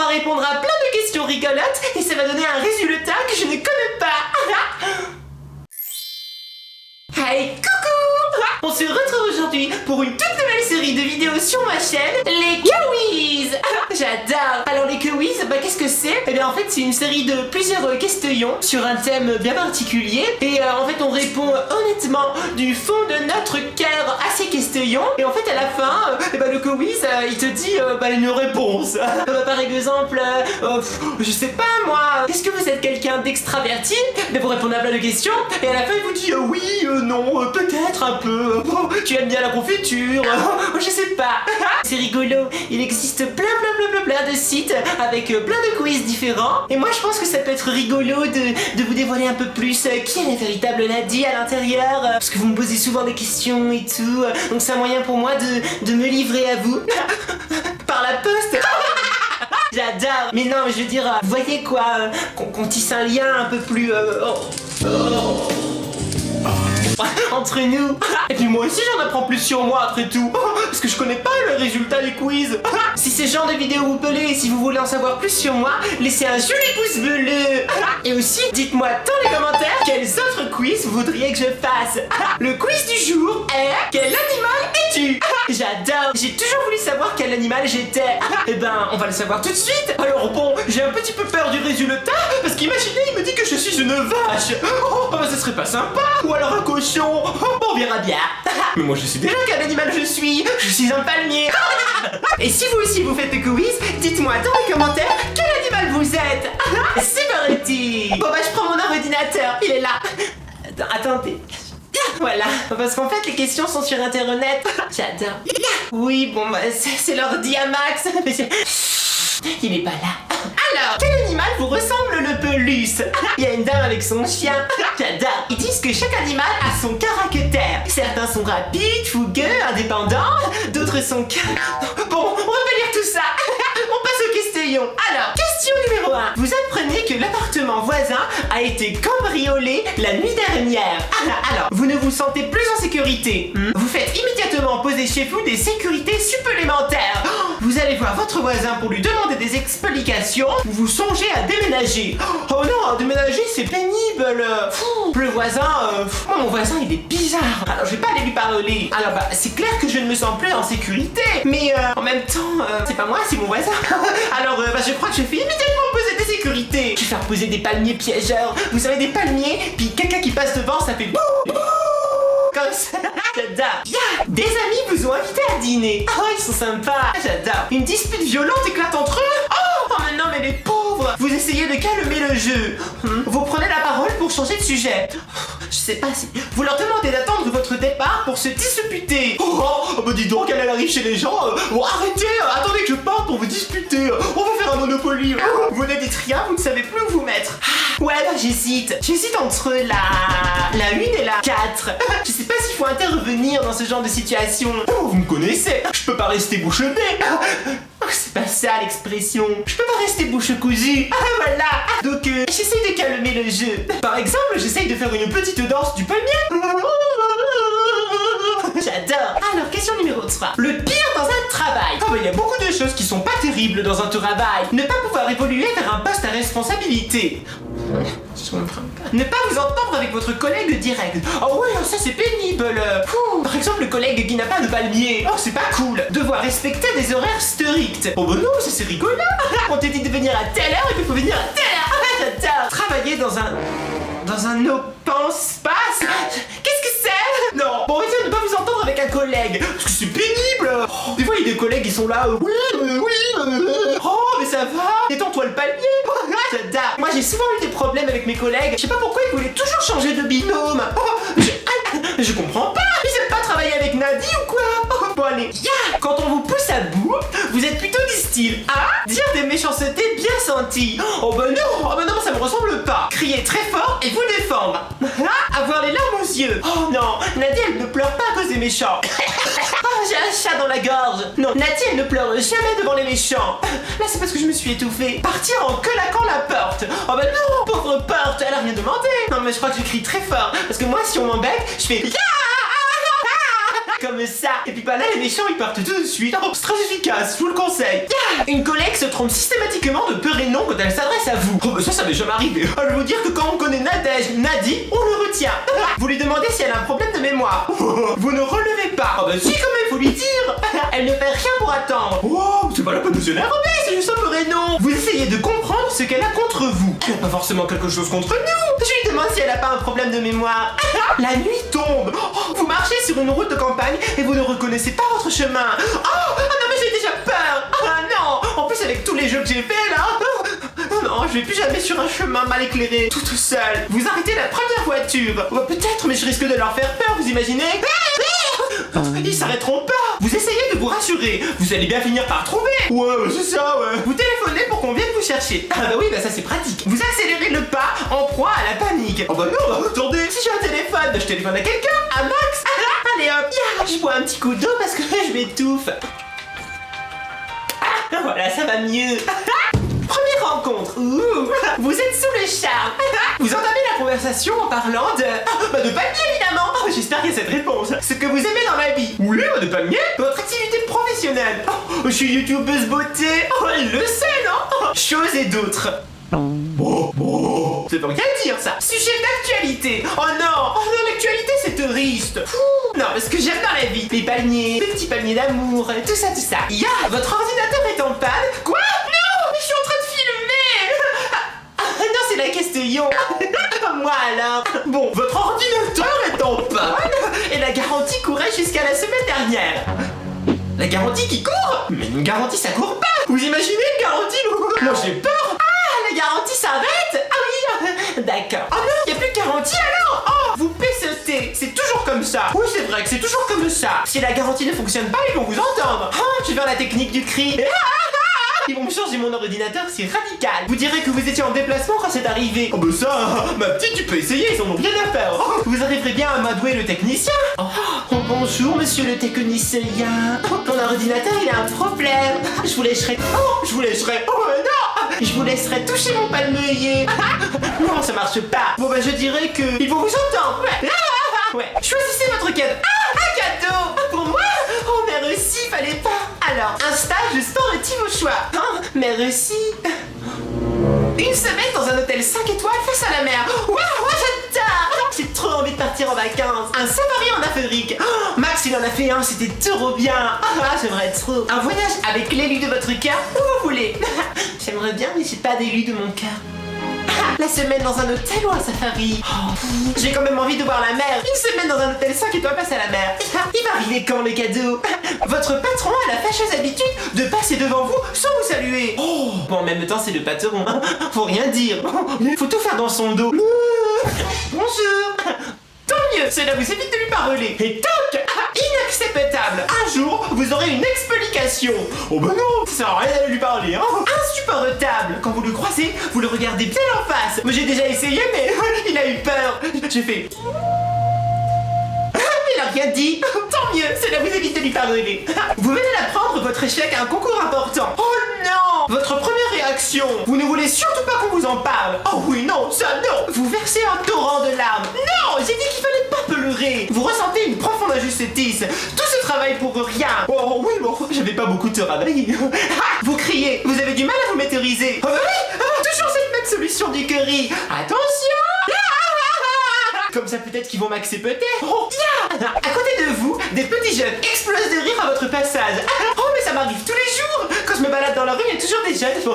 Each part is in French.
répondre à plein de questions rigolotes et ça va donner un résultat que je ne connais pas. Hey, coucou! On se retrouve aujourd'hui pour une toute nouvelle série de vidéos sur ma chaîne, les quiz. J'adore. Alors les quiz, qu'est-ce que c'est? Eh bien en fait c'est une série de plusieurs questions sur un thème bien particulier et en fait on répond honnêtement du fond de notre cœur à ces questions et en fait à la fin, le quiz il te dit une réponse. Par exemple, je sais pas moi, est-ce que vous êtes quelqu'un d'extraverti? Vous répondez à plein de questions et à la fin il vous dit oui, non, peut-être un peu. Tu aimes bien la confiture? Je sais pas. C'est rigolo. Il existe plein de sites avec plein de quiz différents. Et moi je pense que ça peut être rigolo de vous dévoiler un peu plus qui est la véritable Nadie à l'intérieur. Parce que vous me posez souvent des questions et tout. Donc c'est un moyen pour moi de me livrer à vous. Par la poste. J'adore. Mais non, je veux dire, vous voyez quoi, qu'on tisse un lien un peu plus... entre nous. Et puis moi aussi j'en apprends plus sur moi après tout. Parce que je connais pas le résultat du quiz. Si ce genre de vidéo vous plaît et si vous voulez en savoir plus sur moi, laissez un joli pouce bleu. Et aussi dites-moi dans les commentaires quels autres quiz vous voudriez que je fasse. Le quiz du jour est: quel animal es-tu? J'adore. J'ai toujours voulu savoir quel animal j'étais. Et on va le savoir tout de suite. Alors bon, j'ai un petit peu peur du résultat parce qu'imaginez il me dit que je suis une vache. Ça serait pas sympa. Ou alors un cochon. On verra bien. Mais moi je sais déjà quel animal je suis. Je suis un palmier. Et si vous aussi vous faites le quiz, dites-moi dans les commentaires quel animal vous êtes. C'est parti. Bon je prends mon ordinateur. Il est là. Attendez. Voilà, parce qu'en fait les questions sont sur internet. J'adore. Oui c'est l'ordi à Max. Il est pas là. Alors, quel animal vous ressemble le plus? Il y a une dame avec son chien. J'adore. Ils disent que chaque animal a son caractère. Certains sont rapides, fougueux, indépendants. D'autres sont... Bon, on va pas lire tout ça. On passe aux questions. Alors, question numéro 1. Vous apprenez que l'appartement voisin a été cambriolé la nuit dernière. Alors, vous ne vous sentez plus en sécurité. Vous faites immédiatement poser chez vous des sécurités supplémentaires. Vous allez voir votre voisin pour lui demander des explications. Vous songez à déménager. Oh non, déménager c'est pénible. Le voisin, moi mon voisin il est bizarre. Alors je vais pas aller lui parler. Alors c'est clair que je ne me sens plus en sécurité. Mais en même temps, c'est pas moi, c'est mon voisin. Alors je crois que je fais immédiatement poser des sécurités. Je vais faire poser des palmiers piégeurs. Vous savez des palmiers, puis quelqu'un qui passe devant ça fait comme ça. J'adore. Des amis vous ont invité à dîner. Oh ils sont sympas. J'adore. Une dispute violente éclate entre eux. Oh mais non mais les pauvres. Vous essayez de calmer le jeu. Vous prenez la parole pour changer de sujet. Je sais pas si... Vous leur demandez d'attendre votre départ pour se disputer. Dis donc elle arrive chez les gens. Arrêtez, attendez que je parte pour vous disputer. On va faire un Monopoly. Vous ne dites rien, vous ne savez plus où vous mettre. Ouais j'hésite. J'hésite entre la 1 et la 4. Je sais pas s'il faut intervenir dans ce genre de situation. Vous me connaissez. Je peux pas rester bouche bée. C'est pas ça l'expression. Je peux pas rester bouche cousue. Voilà. Donc j'essaye de calmer le jeu. Par exemple, j'essaye de faire une petite danse du palmier. J'adore. Alors, question numéro 3. Le pire dans un travail. Il y a beaucoup de choses qui sont pas terribles dans un travail. Ne pas pouvoir évoluer vers un poste à responsabilité. Je comprends pas. Ne pas vous entendre avec votre collègue direct. Oh ouais, ça c'est pénible. Par exemple, le collègue qui n'a pas de palmier. Oh, c'est pas cool. Devoir respecter des horaires stricts. Oh non, ça c'est rigolo. On te dit de venir à telle heure et puis il faut venir à telle heure. J'adore. Travailler dans un open space. Qu'est-ce que c'est? Non. Bon, essayez de ne pas vous entendre avec un collègue. Parce que c'est pénible. Des fois, il y a des collègues qui sont là. Oui. Oh, mais ça va. Détends-toi le palmier. J'adore. Moi, j'ai souvent eu des problèmes avec mes collègues. Je sais pas pourquoi ils voulaient toujours changer de binôme. Je comprends pas. Ils aiment pas travailler avec Nadie ou quoi? Bon, allez. Quand on vous pousse à bout, vous êtes plutôt du style A. Dire des méchancetés bien senties. Oh non, ça me ressemble pas. Crier très fort et vous défendre. Avoir les larmes aux yeux. Oh non, Nadie elle ne pleure pas à cause des méchants. J'ai un chat dans la gorge. Non, Nadie elle ne pleure jamais devant les méchants. Là c'est parce que je me suis étouffée. Partir en claquant la porte. Oh non, pauvre porte, elle a rien demandé. Non mais je crois que je crie très fort. Parce que moi si on m'embête, je fais Comme ça. Et puis bah là, les méchants, ils partent tout de suite. Oh, c'est très efficace, je vous le conseille. Une collègue se trompe systématiquement de peur et nom quand elle s'adresse à vous. Oh, bah ça m'est jamais arrivé. Je vais vous dire que quand on connaît Nadège, Nadi, on le retient. Vous lui demandez si elle a un problème de mémoire. Vous ne relevez pas. Oh, bah si, quand même, faut lui dire. Elle ne fait rien pour attendre. Oh, c'est pas la peine de se l'énerver, c'est juste un peur et nom. Vous essayez de comprendre ce qu'elle a contre vous. Elle n'a pas forcément quelque chose contre nous. Je lui demande si elle a pas un problème de mémoire. La nuit tombe. Oh, vous marchez sur une route de campagne et vous ne reconnaissez pas votre chemin. Oh non, mais j'ai déjà peur. Ah non. En plus, avec tous les jeux que j'ai fait là. Non, je vais plus jamais sur un chemin mal éclairé, tout seul. Vous arrêtez la première voiture. Oh, peut-être, mais je risque de leur faire peur, vous imaginez? Ils s'arrêteront pas. Vous essayez de vous rassurer. Vous allez bien finir par trouver. Ouais, c'est ça, ouais. Vous téléphonez pour qu'on vienne vous chercher. Ah bah oui, bah ça c'est pratique. Vous accélérez le pas en proie à la panique. Oh bah non, attendez. Si j'ai un téléphone, je téléphone à quelqu'un. À Max. Allez hop, je bois un petit coup d'eau parce que je m'étouffe. Voilà, ça va mieux. Première rencontre. Ouh, vous êtes sous le charme. Vous entamez la conversation en parlant de palmier évidemment. J'espère qu'il y a cette réponse. Ce que vous aimez dans la vie. Oui, de palmier. Votre activité professionnelle. Je suis youtubeuse beauté. Elle le sait, non? Choses et d'autres. Bon. C'est pas bien dire ça. Sujet d'actualité. Oh non, l'actualité c'est triste. Non, ce que j'aime dans la vie, les palmiers, les petits palmiers d'amour, tout ça. Votre ordinateur est en panne. Quoi? Non, mais je suis en train de filmer. Non, c'est la question. Moi alors. Bon, votre ordinateur est en panne et la garantie courait jusqu'à la semaine dernière. La garantie qui court? Mais une garantie ça court pas. Vous imaginez une garantie? Moi j'ai peur. La garantie s'arrête? Ah oui. D'accord. Oh non, il n'y a plus de garantie alors? Oh, vous pécetez. C'est toujours comme ça. Oui, c'est vrai que c'est toujours comme ça. Si la garantie ne fonctionne pas, ils vont vous entendre. Oh, je vais faire la technique du cri. Ils vont me changer mon ordinateur, c'est radical. Vous direz que vous étiez en déplacement quand c'est arrivé. Oh bah ça, ma petite, tu peux essayer, ils en ont rien à faire. Oh, vous arriverez bien à m'adouer le technicien. Oh, bonjour monsieur le technicien. Ton ordinateur il a un problème. Je vous laisserai. Oh non. Je vous laisserai toucher mon palmier. Non, ça marche pas. Bon bah je dirais que ils vont vous entendre. Ouais. Choisissez votre cadeau. Un cadeau pour moi. Oh merci, fallait pas. Alors, un stage sportif au choix. Merci. Une semaine dans un hôtel 5 étoiles face à la mer. Waouh, j'adore. J'ai trop envie de partir en vacances. Un safari en Afrique. Max, il en a fait un, c'était trop bien. J'aimerais trop. Un voyage avec l'élu de votre cœur, où vous voulez. J'aimerais bien, mais j'ai pas d'élu de mon cœur. La semaine dans un hôtel ou un safari? J'ai quand même envie de voir la mer. Une semaine dans un hôtel 5 étoiles face à la mer. Il va arriver quand le cadeau? Votre patron a la fâcheuse habitude de passer devant vous sans vous saluer. Bon, en même temps, c'est le patron. Faut rien dire. Faut tout faire dans son dos. Bonjour. Tant mieux, cela vous évite de lui parler. Et toc! Inacceptable. Un jour, vous aurez une explication. Oh bah non, ça sert à rien d'aller lui parler, hein. Insupportable. Quand vous le croisez, vous le regardez bien en face. Moi j'ai déjà essayé, mais il a eu peur. J'ai fait... Il a rien dit. Tant mieux, cela vous évite de lui parler. Vous venez d'apprendre votre échec à un concours important. Oh non! Votre première réaction. Vous ne voulez surtout pas qu'on vous en parle. Oh oui, non, ça non. Vous versez un torrent de larmes. Non, j'ai dit qu'il fallait pas pleurer. Vous ressentez une profonde injustice. Tout ce travail pour rien. Oh oui, bon, j'avais pas beaucoup de travail. Vous criez. Vous avez du mal à vous maîtriser. Oh oui, toujours cette même solution du curry. Attention. Comme ça peut-être qu'ils vont m'accepter. Oh, yeah. À côté de vous, des petits jeunes explosent de rire à votre passage. Oh mais ça m'arrive tous les jours. Quand je me balade dans la rue, il y a toujours des jeunes qui font...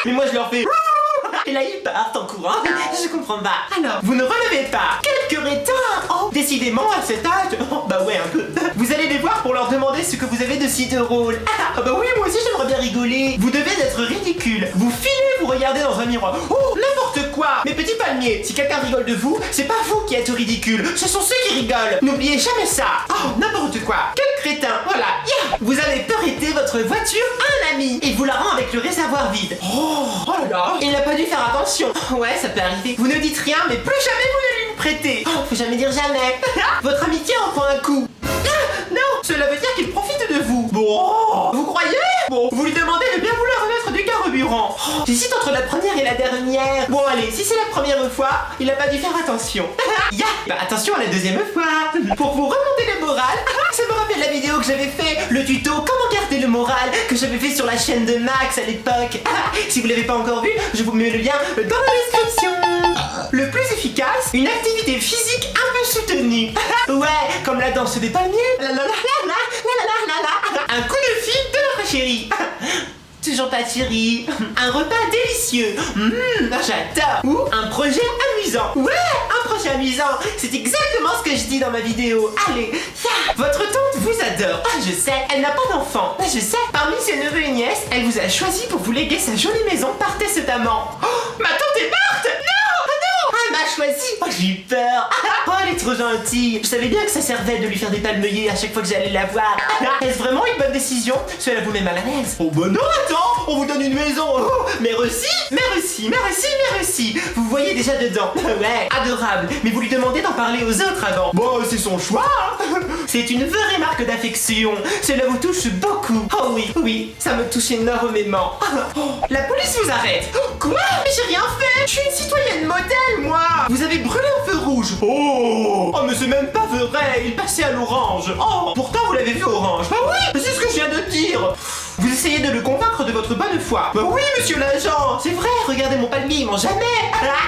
Mais moi je leur fais... Et là ils partent en courant. Je comprends pas. Alors, vous ne relevez pas. Quelques rétins. Oh, décidément à cet âge. Oh, bah ouais un peu. Vous allez les voir pour leur demander ce que vous avez de si drôle. Ah bah oui, moi aussi j'aimerais bien rigoler. Vous devez être ridicule. Vous filez, vous regardez dans un miroir. Oh, n'importe quoi. Mes petits palmiers, si quelqu'un rigole de vous, c'est pas vous qui êtes ridicule. Ce sont ceux qui rigolent. N'oubliez jamais ça. Oh, n'importe quoi. Quel crétin. Voilà. Yeah. Vous avez prêté votre voiture à un ami. Et vous la rend avec le réservoir vide. Oh là là. Il n'a pas dû faire attention. Ouais, ça peut arriver. Vous ne dites rien, mais plus jamais vous ne lui prêtez. Oh, faut jamais dire jamais. Votre amitié en prend un coup. Non, cela veut dire qu'il profite de vous. Bon, vous croyez? Bon, vous lui demandez de bien vouloir remettre du carburant. J'hésite entre la première et la dernière. Bon, allez, si c'est la première fois, il a pas dû faire attention. Ya, bah attention à la deuxième fois. Pour vous remonter le moral, ça me rappelle la vidéo que j'avais fait, le tuto comment garder le moral, que j'avais fait sur la chaîne de Max à l'époque. Si vous l'avez pas encore vu, je vous mets le lien dans la description. Le plus efficace, une activité physique un peu soutenue. Ouais, comme la danse des palmiers. Un coup de fil de notre chérie. Toujours pas Thierry. Un repas délicieux. J'adore. Ou un projet amusant. Ouais, un projet amusant. C'est exactement ce que je dis dans ma vidéo. Allez, votre tante vous adore. Ah, je sais, elle n'a pas d'enfant. Je sais, parmi ses neveux et nièces, elle vous a choisi pour vous léguer sa jolie maison par testament. Oh, ma tante est morte. Non, elle m'a choisi. Oh, j'ai eu peur. Oh, elle est trop gentille. Je savais bien que ça servait de lui faire des palmeliers à chaque fois que j'allais la voir. Est-ce vraiment une bonne décision? Cela vous met mal à l'aise. Oh bah non, attends, on vous donne une maison. Oh, merci. Vous voyez déjà dedans. Ouais, adorable. Mais vous lui demandez d'en parler aux autres avant. Bon, c'est son choix. C'est une vraie marque d'affection. Cela vous touche beaucoup. Oh oui, ça me touche énormément. Oh, la police vous arrête. Quoi? Mais j'ai rien fait. Je suis une citoyenne modèle, moi. Vous avez brûlé un feu rouge. Oh, mais c'est même pas vrai. Il passait à l'orange. Oh, pourtant vous l'avez vu orange. Bah oui, c'est ce que je viens de dire. Vous essayez de le convaincre de votre bonne foi. Bah oui, monsieur l'agent. C'est vrai, regardez mon palmier, il ment jamais.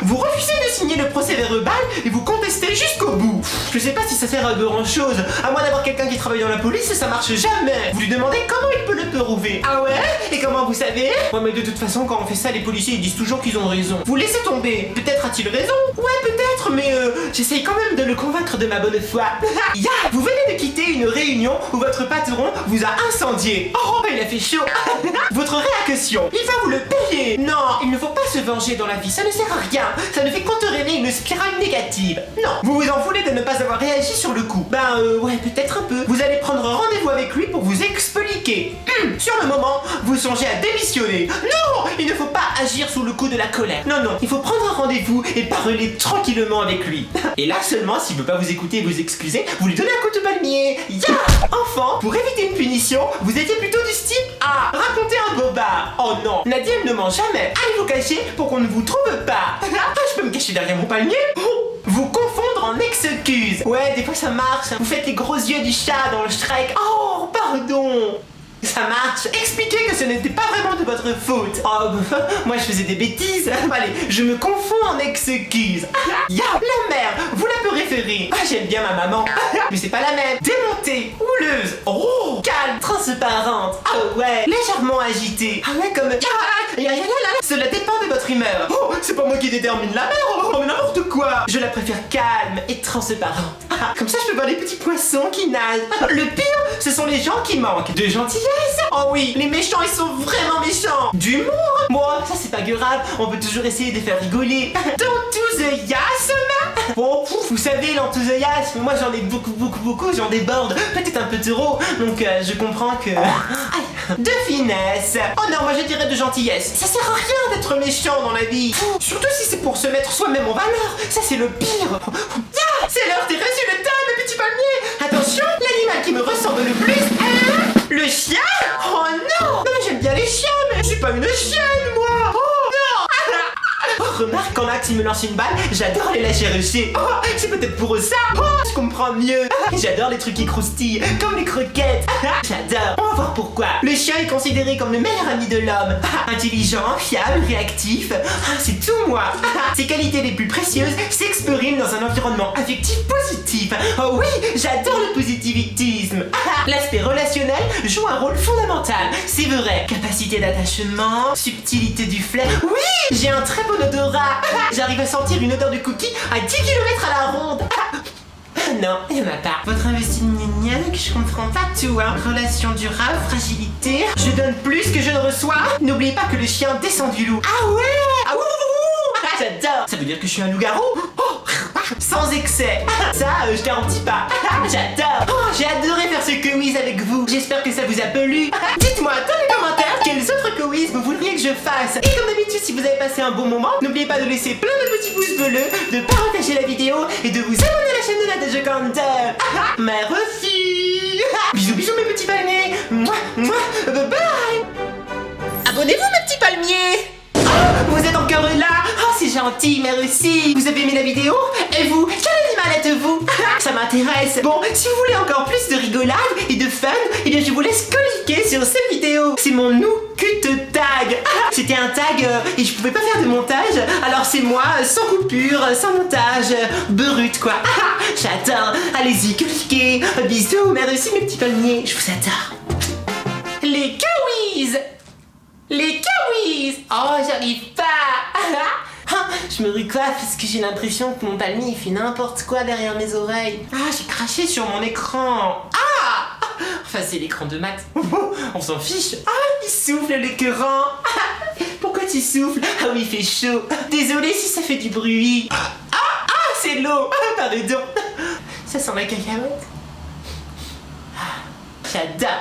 Vous refusez de signer le procès-verbal et vous contestez jusqu'au bout. Je sais pas si ça sert à grand chose. À moins d'avoir quelqu'un qui travaille dans la police, ça marche jamais. Vous lui demandez comment il peut le prouver. Ah ouais? Et comment vous savez? Ouais, mais de toute façon, quand on fait ça, les policiers ils disent toujours qu'ils ont raison. Vous laissez tomber. Peut-être a-t-il raison? Ouais, peut-être, mais j'essaye quand même de le convaincre de ma bonne foi. Ya, vous venez de quitter une réunion où votre patron vous a incendié. Oh, il a fait chaud. Votre réaction, il va vous le payer. Non, il ne faut pas se venger dans la vie, ça ne sert à rien. Ça ne fait qu'entraîner une spirale négative. Non, vous vous en voulez de ne pas avoir réagi sur le coup. Ouais, peut-être un peu. Vous allez prendre rendez-vous avec lui pour vous expliquer. Sur le moment, vous songez à démissionner. Non, il ne faut pas agir sous le coup de la colère. Non, il faut prendre un rendez-vous et parler tranquillement avec lui. Et là seulement, s'il veut pas vous écouter et vous excuser, vous lui donnez un coup de palmier. Ya! Enfant, pour éviter une punition, vous étiez plutôt du style à raconter un bobard. Oh non, Nadia ne ment jamais. Allez vous cacher pour qu'on ne vous trouve pas. Je peux me cacher derrière mon palmier? Vous confondre en excuses. Ouais, des fois ça marche. Vous faites les gros yeux du chat dans le Shrek. Oh, pardon. Ça marche. Expliquez que ce n'était pas vraiment de votre faute. Oh, moi je faisais des bêtises. Allez, je me confonds en excuses. Ya, la mère, vous la peut référer. J'aime bien ma maman. Mais c'est pas la même. Démontée, houleuse. Oh, calme, transparente. Ah ouais, légèrement agitée. Ah ouais, comme... Cela dépend de votre humeur. Oh, c'est pas moi qui détermine la mère. Oh, mais n'importe quoi. Je la préfère calme et transparente. Comme ça, je peux voir les petits poissons qui nagent. Le pire, ce sont les gens qui manquent de gentillesse. Oh oui, les méchants, ils sont vraiment méchants. D'humour. Bon, ça c'est pas grave. On peut toujours essayer de faire rigoler. D'enthousiasme. Bon, vous savez, l'enthousiasme, moi j'en ai beaucoup, j'en déborde. Peut-être un peu trop. Donc je comprends que... de finesse. Oh non, moi je dirais de gentillesse. Ça sert à rien d'être méchant dans la vie. Surtout si c'est pour se mettre soi-même en valeur. Ça c'est le pire. C'est l'heure des résultats, mes petits palmiers. Attention, l'animal qui me ressemble le plus est... le chien. Oh non. Non mais j'aime bien les chiens, mais je suis pas une chienne, moi. Oh non. Remarque, quand Max il me lance une balle, j'adore les lâcher rusher. Oh, c'est peut-être pour ça. Oh, je comprends mieux. J'adore les trucs qui croustillent, comme les croquettes. J'adore. On va voir pourquoi. Le chien est considéré comme le meilleur ami de l'homme. Intelligent, fiable, réactif. C'est tout moi. Ses qualités les plus précieuses s'expriment dans un environnement affectif positif. Oh oui, j'adore le positivisme. L'aspect relationnel joue un rôle fondamental. C'est vrai. Capacité d'attachement, subtilité du flair. Oui, j'ai un très bon odorat. J'arrive à sentir une odeur de cookie à 10 km à la ronde. Non, il y en a pas. Votre investissement, que je comprends pas tout, hein. Relation durable, fragilité. Je donne plus que je ne reçois. N'oubliez pas que le chien descend du loup. Ah ouais. Ah ouh. J'adore. Ça veut dire que je suis un loup-garou. Oh. Sans excès. Ça, je garantis pas. J'adore. Oh, j'ai adoré faire ce quiz avec vous. J'espère que ça vous a plu. Dites-moi dans les commentaires quels autres quiz vous voudriez que je fasse. Et comme d'habitude, si vous avez passé un bon moment, n'oubliez pas de laisser plein de petits pouces bleus, de partager la vidéo et de vous abonner à la chaîne de Nat de Gander. Merci. Bisous mes petits palmiers. Bye bye. Abonnez-vous mes petits palmiers. Oh, vous êtes encore là. Oh, c'est gentil, merci. Vous avez aimé la vidéo? Et vous, quel animal êtes-vous? Ça m'intéresse. Bon, si vous voulez encore plus de rigolade et de fun, eh bien je vous laisse cliquer sur cette vidéo. C'est mon cut tag. C'était un tag et je pouvais pas faire de montage, alors c'est moi sans coupure, sans montage, brut quoi. J'adore. Allez-y, cliquez. Bisous, merci mes petits palmiers. Je vous adore. Les kawaii. Les kawaii. Oh, j'arrive pas. Je me recoiffe parce que j'ai l'impression que mon palmier il fait n'importe quoi derrière mes oreilles. Ah, j'ai craché sur mon écran. Ah, enfin c'est l'écran de Max. On s'en fiche. Ah, il souffle l'écran. Pourquoi tu souffles? Ah oui, il fait chaud. Désolé si ça fait du bruit. C'est l'eau. Pardon. Ça sent la cacahuète. J'adore.